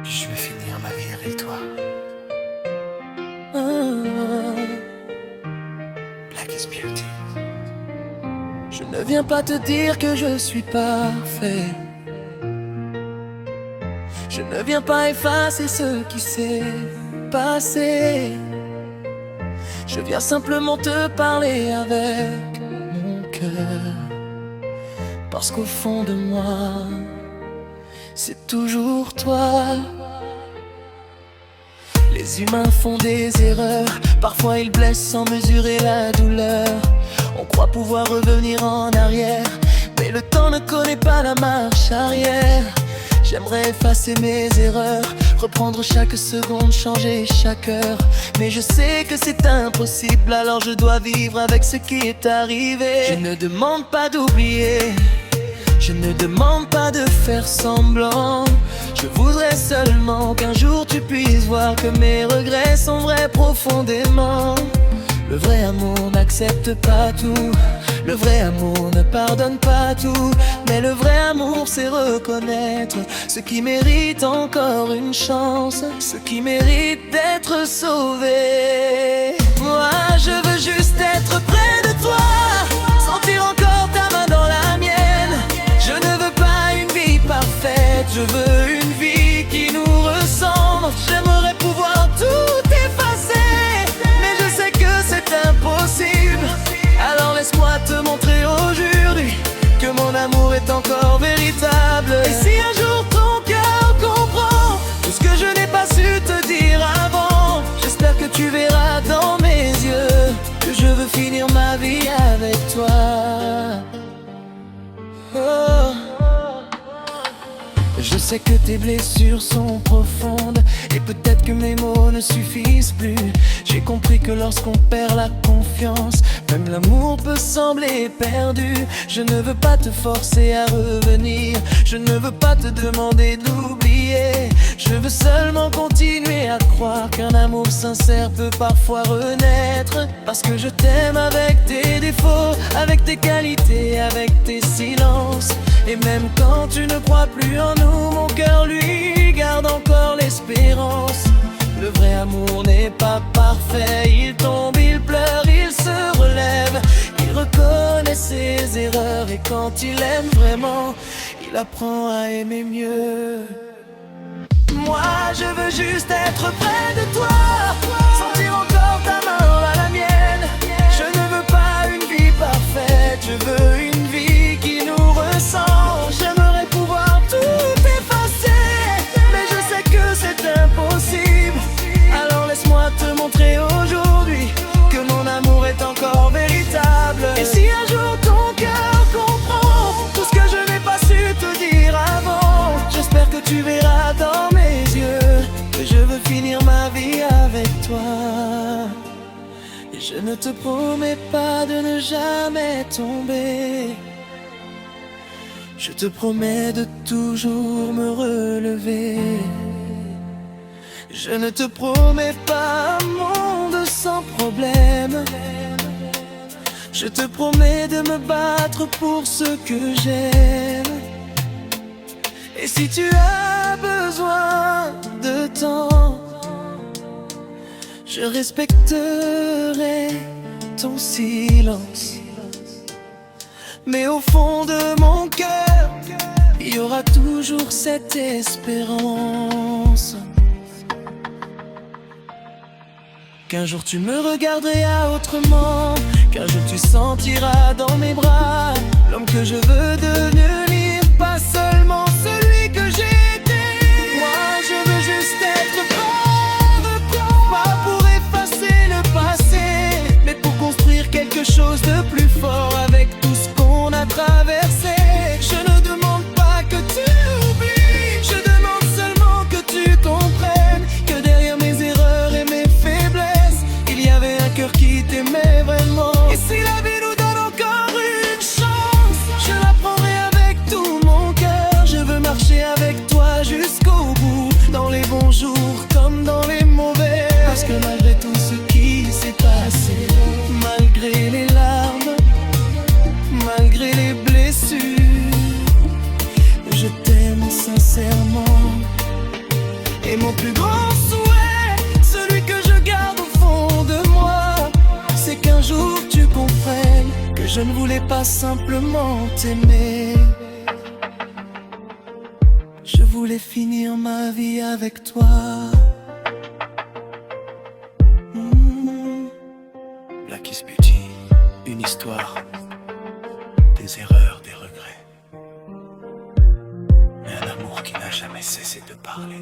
Puis je vais finir ma vie avec toi. Black is beauty. Je ne viens pas te dire que je suis parfait. Je ne viens pas effacer ce qui s'est passé. Je viens simplement te parler avec mon cœur. Parce qu'au fond de moi, c'est toujours toi. Les humains font des erreurs, parfois ils blessent sans mesurer la douleur. On croit pouvoir revenir en arrière, mais le temps ne connaît pas la marche arrière. J'aimerais effacer mes erreurs, reprendre chaque seconde, changer chaque heure. Mais je sais que c'est impossible, alors je dois vivre avec ce qui est arrivé. Je ne demande pas d'oublier, je ne demande pas de faire semblant. Je voudrais seulement qu'un jour tu puisses voir que mes regrets sont vrais profondément. Le vrai amour n'accepte pas tout, le vrai amour ne pardonne pas tout. Mais le vrai amour c'est reconnaître ce qui mérite encore une chance, ce qui mérite d'être sauvé. Moi je veux juste être près de toi, sentir encore ta main dans la mienne. Je ne veux pas une vie parfaite, je veux une vie qui nous ressemble. J'aimerais pouvoir tout effacer, mais je sais que c'est impossible. Alors laisse-moi te montrer aujourd'hui que mon amour est encore véritable. Et si un jour ton cœur comprend tout ce que je n'ai pas su te dire avant, j'espère que tu verras dans mes yeux que je veux finir ma vie avec toi. Oh. Je sais que tes blessures sont profondes et peut-être que mes mots ne suffisent plus. J'ai compris que lorsqu'on perd la confiance, même l'amour peut sembler perdu. Je ne veux pas te forcer à revenir, je ne veux pas te demander d'oublier. Je veux seulement continuer à croire qu'un amour sincère peut parfois renaître. Parce que je t'aime avec tes défauts, avec tes qualités, avec tes silences. Et même quand tu ne crois plus en nous, mon cœur lui garde encore l'espérance. Le vrai amour n'est pas parfait, il tombe, il pleure, il se relève. Il reconnaît ses erreurs et quand il aime vraiment, il apprend à aimer mieux. Moi je veux juste être près de toi, sentir encore ta main dans la mienne. Je ne veux pas une vie parfaite, je veux une vie qui nous ressemble. J'aimerais pouvoir tout effacer, mais je sais que c'est impossible. Alors laisse-moi te montrer aujourd'hui que mon amour est encore véritable. Et si un jour ton cœur comprend tout ce que je n'ai pas su te dire avant, j'espère que tu verras dans mes yeux que je veux finir ma vie avec toi. Et je ne te promets pas de ne jamais tomber, je te promets de toujours me relever. Je ne te promets pas un monde sans problème, je te promets de me battre pour ce que j'aime. Et si tu as besoin de temps, je respecterai ton silence. Mais au fond de mon cœur, il y aura toujours cette espérance qu'un jour tu me regarderas autrement, qu'un jour tu sentiras dans mes bras l'homme que je veux devenir, pas seulement celui que j'ai été. Moi je veux juste être près de toi, pas pour effacer le passé, mais pour construire quelque chose de plus fort avec tout ce qu'on a traversé. Je ne demande pas que tu oublies, je demande seulement que tu comprennes que derrière mes erreurs et mes faiblesses, il y avait un cœur qui t'aimait vraiment. Et si la vie nous donne encore une chance, je la prendrai avec tout mon cœur. Je veux marcher avec toi jusqu'au bout, dans les bons jours comme dans les mauvais. Parce que malgré tout ce qui s'est passé, malgré les larmes, malgré les blessures, je t'aime sincèrement. Et mon plus grand souhait, celui que je garde au fond de moi, c'est qu'un jour tu comprennes que je ne voulais pas simplement t'aimer. Je voulais finir ma vie avec toi. Black is Beauty, une histoire, des erreurs, des regrets, mais un amour qui n'a jamais cessé de parler.